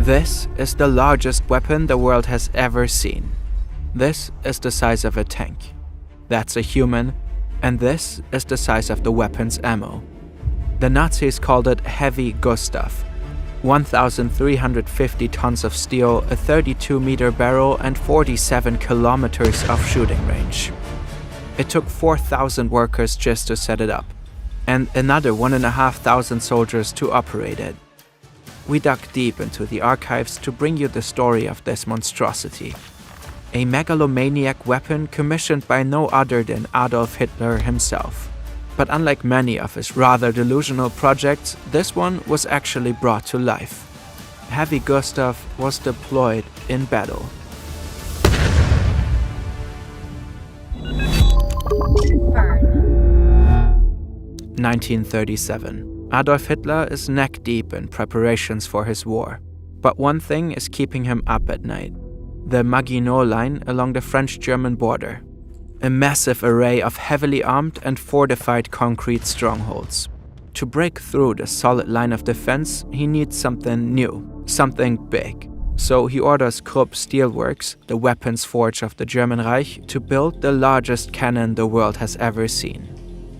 This is the largest weapon the world has ever seen. This is the size of a tank. That's a human, and this is the size of the weapon's ammo. The Nazis called it Heavy Gustav. 1,350 tons of steel, a 32-meter barrel, and 47 kilometers of shooting range. It took 4,000 workers just to set it up, and another 1,500 soldiers to operate it. We dug deep into the archives to bring you the story of this monstrosity. A megalomaniac weapon commissioned by no other than Adolf Hitler himself. But unlike many of his rather delusional projects, this one was actually brought to life. Heavy Gustav was deployed in battle. Burn. 1937. Adolf Hitler is neck-deep in preparations for his war. But one thing is keeping him up at night. The Maginot Line along the French-German border. A massive array of heavily armed and fortified concrete strongholds. To break through the solid line of defense, he needs something new, something big. So he orders Krupp Steelworks, the weapons forge of the German Reich, to build the largest cannon the world has ever seen.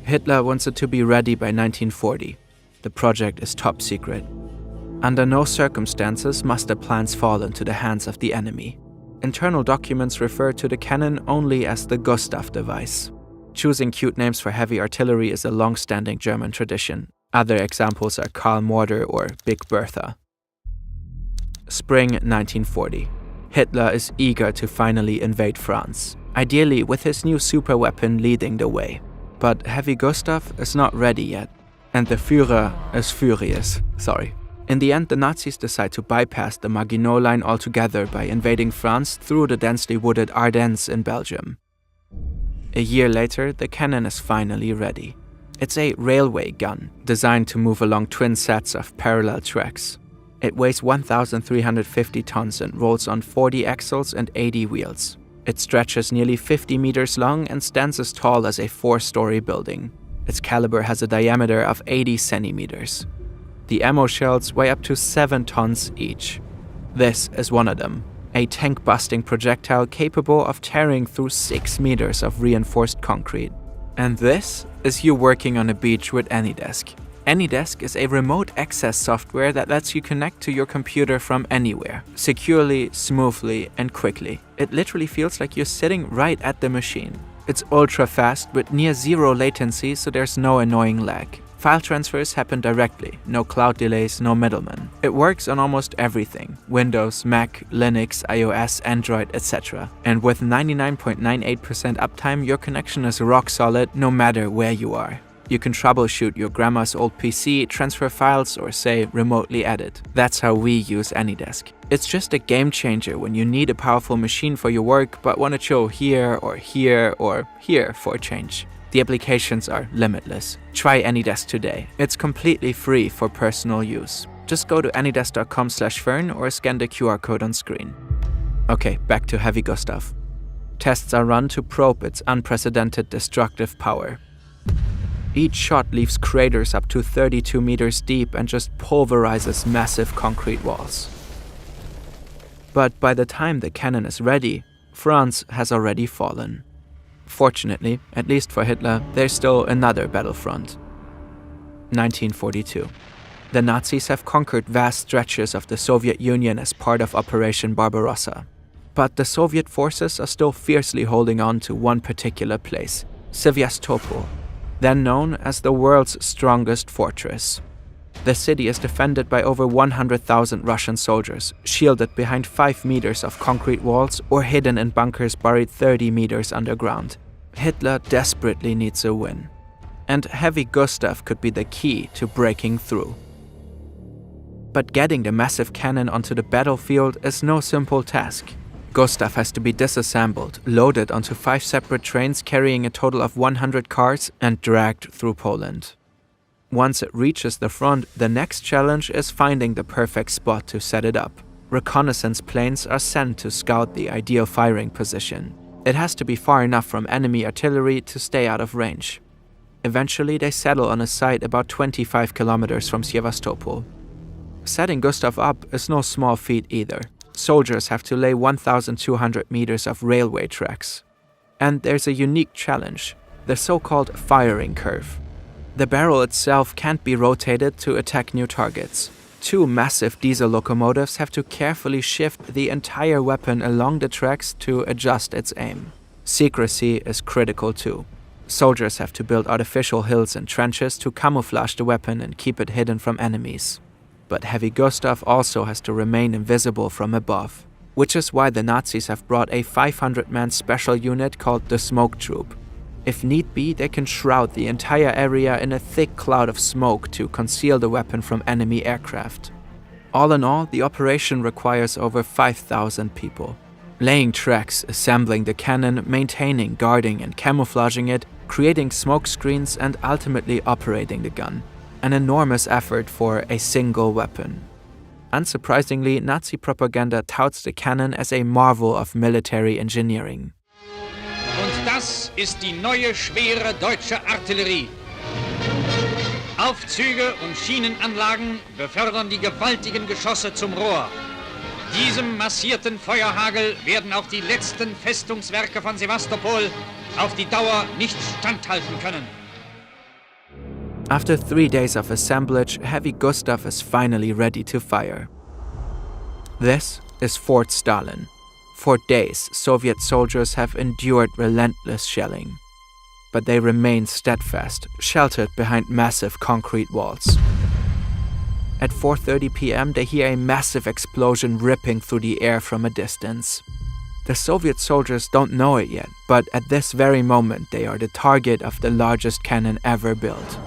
Hitler wants it to be ready by 1940. The project is top secret. Under no circumstances must the plans fall into the hands of the enemy. Internal documents refer to the cannon only as the Gustav device. Choosing cute names for heavy artillery is a long-standing German tradition. Other examples are Karl Morder or Big Bertha. Spring 1940. Hitler is eager to finally invade France, ideally with his new superweapon leading the way. But Heavy Gustav is not ready yet, and the Führer is furious. In the end, the Nazis decide to bypass the Maginot Line altogether by invading France through the densely wooded Ardennes in Belgium. A year later, the cannon is finally ready. It's a railway gun, designed to move along twin sets of parallel tracks. It weighs 1,350 tons and rolls on 40 axles and 80 wheels. It stretches nearly 50 meters long and stands as tall as a 4-story building. Its caliber has a diameter of 80 centimeters. The ammo shells weigh up to 7 tons each. This is one of them, a tank-busting projectile capable of tearing through 6 meters of reinforced concrete. And this is you working on a beach with AnyDesk. AnyDesk is a remote access software that lets you connect to your computer from anywhere, securely, smoothly, and quickly. It literally feels like you're sitting right at the machine. It's ultra fast with near zero latency, so there's no annoying lag. File transfers happen directly, no cloud delays, no middlemen. It works on almost everything: Windows, Mac, Linux, iOS, Android, etc. And with 99.98% uptime, your connection is rock solid no matter where you are. You can troubleshoot your grandma's old PC, transfer files, or say, remotely edit. That's how we use AnyDesk. It's just a game changer when you need a powerful machine for your work but want to chill here or here or here for a change. The applications are limitless. Try AnyDesk today. It's completely free for personal use. Just go to anydesk.com/fern or scan the QR code on screen. Okay, back to Heavy Gustav. Tests are run to probe its unprecedented destructive power. Each shot leaves craters up to 32 meters deep and just pulverizes massive concrete walls. But by the time the cannon is ready, France has already fallen. Fortunately, at least for Hitler, there's still another battlefront. 1942. The Nazis have conquered vast stretches of the Soviet Union as part of Operation Barbarossa. But the Soviet forces are still fiercely holding on to one particular place, Sevastopol, then known as the world's strongest fortress. The city is defended by over 100,000 Russian soldiers, shielded behind 5 meters of concrete walls or hidden in bunkers buried 30 meters underground. Hitler desperately needs a win. And Heavy Gustav could be the key to breaking through. But getting the massive cannon onto the battlefield is no simple task. Gustav has to be disassembled, loaded onto 5 separate trains carrying a total of 100 cars, and dragged through Poland. Once it reaches the front, the next challenge is finding the perfect spot to set it up. Reconnaissance planes are sent to scout the ideal firing position. It has to be far enough from enemy artillery to stay out of range. Eventually, they settle on a site about 25 kilometers from Sevastopol. Setting Gustav up is no small feat either. Soldiers have to lay 1,200 meters of railway tracks. And there's a unique challenge, the so-called firing curve. The barrel itself can't be rotated to attack new targets. Two massive diesel locomotives have to carefully shift the entire weapon along the tracks to adjust its aim. Secrecy is critical too. Soldiers have to build artificial hills and trenches to camouflage the weapon and keep it hidden from enemies. But Heavy Gustav also has to remain invisible from above, which is why the Nazis have brought a 500-man special unit called the Smoke Troop. If need be, they can shroud the entire area in a thick cloud of smoke to conceal the weapon from enemy aircraft. All in all, the operation requires over 5,000 people. Laying tracks, assembling the cannon, maintaining, guarding and camouflaging it, creating smoke screens and ultimately operating the gun. An enormous effort for a single weapon. Unsurprisingly, Nazi propaganda touts the cannon as a marvel of military engineering. Und das ist die neue schwere deutsche Artillerie. Aufzüge und Schienenanlagen befördern die gewaltigen Geschosse zum Rohr. Diesem massierten Feuerhagel werden auch die letzten Festungswerke von Sevastopol auf die Dauer nicht standhalten können. After 3 days of assemblage, Heavy Gustav is finally ready to fire. This is Fort Stalin. For days, Soviet soldiers have endured relentless shelling. But they remain steadfast, sheltered behind massive concrete walls. At 4:30 p.m., they hear a massive explosion ripping through the air from a distance. The Soviet soldiers don't know it yet, but at this very moment, they are the target of the largest cannon ever built.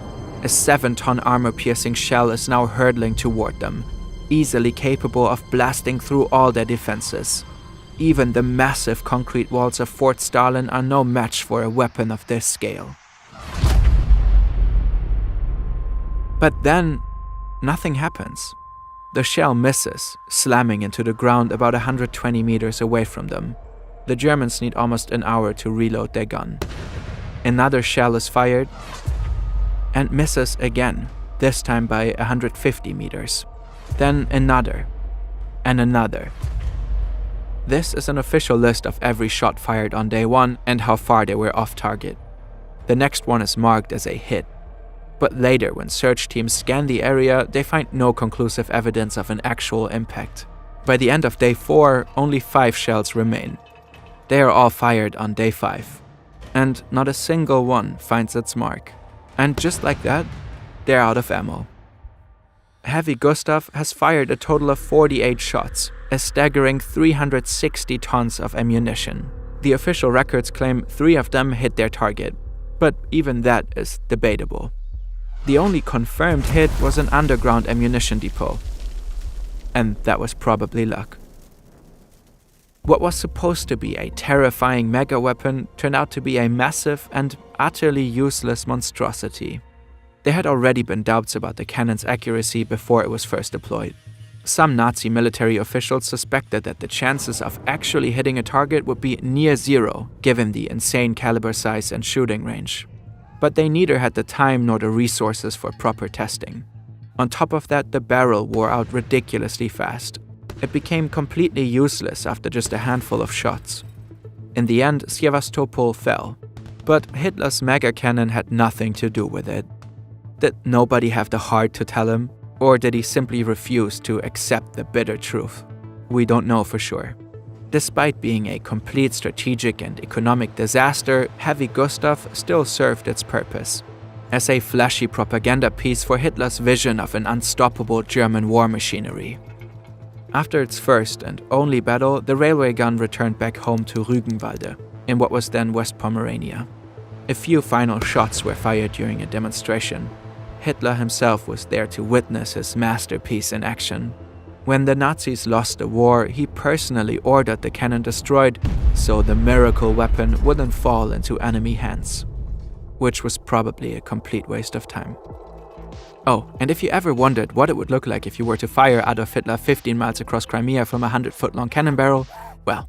A 7-ton armor-piercing shell is now hurtling toward them, easily capable of blasting through all their defenses. Even the massive concrete walls of Fort Stalin are no match for a weapon of this scale. But then, nothing happens. The shell misses, slamming into the ground about 120 meters away from them. The Germans need almost an hour to reload their gun. Another shell is fired and misses again, this time by 150 meters. Then another, and another. This is an official list of every shot fired on day 1 and how far they were off target. The next one is marked as a hit. But later, when search teams scan the area, they find no conclusive evidence of an actual impact. By the end of day 4, only 5 shells remain. They are all fired on day 5. And not a single one finds its mark. And just like that, they're out of ammo. Heavy Gustav has fired a total of 48 shots, a staggering 360 tons of ammunition. The official records claim 3 of them hit their target, but even that is debatable. The only confirmed hit was an underground ammunition depot. And that was probably luck. What was supposed to be a terrifying mega weapon turned out to be a massive and utterly useless monstrosity. There had already been doubts about the cannon's accuracy before it was first deployed. Some Nazi military officials suspected that the chances of actually hitting a target would be near zero, given the insane caliber size and shooting range. But they neither had the time nor the resources for proper testing. On top of that, the barrel wore out ridiculously fast. It became completely useless after just a handful of shots. In the end, Sevastopol fell. But Hitler's mega cannon had nothing to do with it. Did nobody have the heart to tell him? Or did he simply refuse to accept the bitter truth? We don't know for sure. Despite being a complete strategic and economic disaster, Heavy Gustav still served its purpose as a flashy propaganda piece for Hitler's vision of an unstoppable German war machinery. After its first and only battle, the railway gun returned back home to Rügenwalde, in what was then West Pomerania. A few final shots were fired during a demonstration. Hitler himself was there to witness his masterpiece in action. When the Nazis lost the war, he personally ordered the cannon destroyed so the miracle weapon wouldn't fall into enemy hands. Which was probably a complete waste of time. Oh, and if you ever wondered what it would look like if you were to fire Adolf Hitler 15 miles across Crimea from a 100-foot-long cannon barrel, well,